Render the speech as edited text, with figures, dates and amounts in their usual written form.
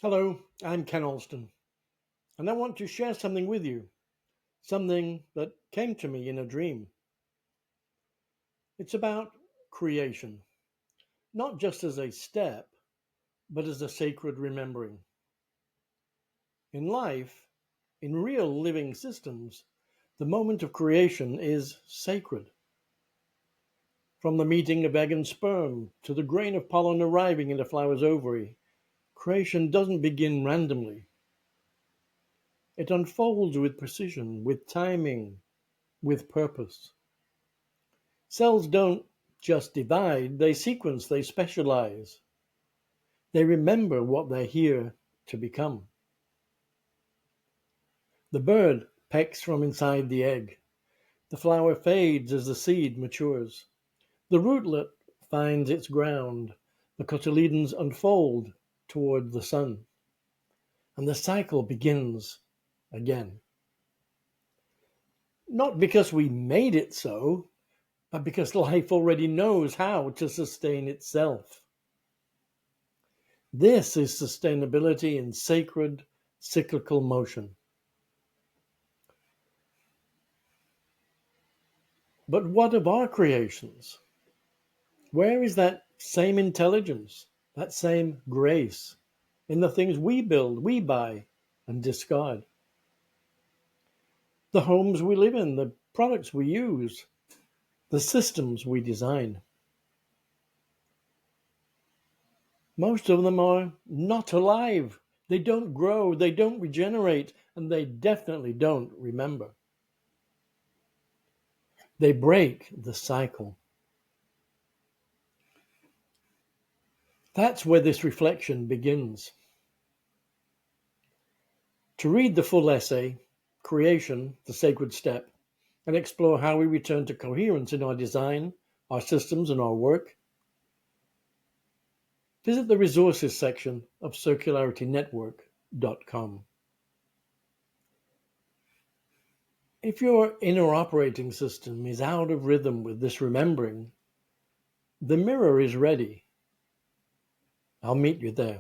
Hello, I'm Ken Alston, and I want to share something with you, something that came to me in a dream. It's about creation, not just as a step, but as a sacred remembering. In life, in real living systems, the moment of creation is sacred. From the meeting of egg and sperm to the grain of pollen arriving in a flower's ovary, creation doesn't begin randomly. It unfolds with precision, with timing, with purpose. Cells don't just divide, they sequence, they specialize. They remember what they're here to become. The bird pecks from inside the egg. The flower fades as the seed matures. The rootlet finds its ground. The cotyledons unfold toward the sun. And the cycle begins again. Not because we made it so, but because life already knows how to sustain itself. This is sustainability in sacred cyclical motion. But what of our creations? Where is that same intelligence, that same grace in the things we build, we buy, and discard? The homes we live in, the products we use, the systems we design. Most of them are not alive. They don't grow, they don't regenerate, and they definitely don't remember. They break the cycle. That's where this reflection begins. To read the full essay, Creation, the Sacred Step, and explore how we return to coherence in our design, our systems, and our work, visit the resources section of circularitynetwork.com. If your inner operating system is out of rhythm with this remembering, the mirror is ready. I'll meet you there.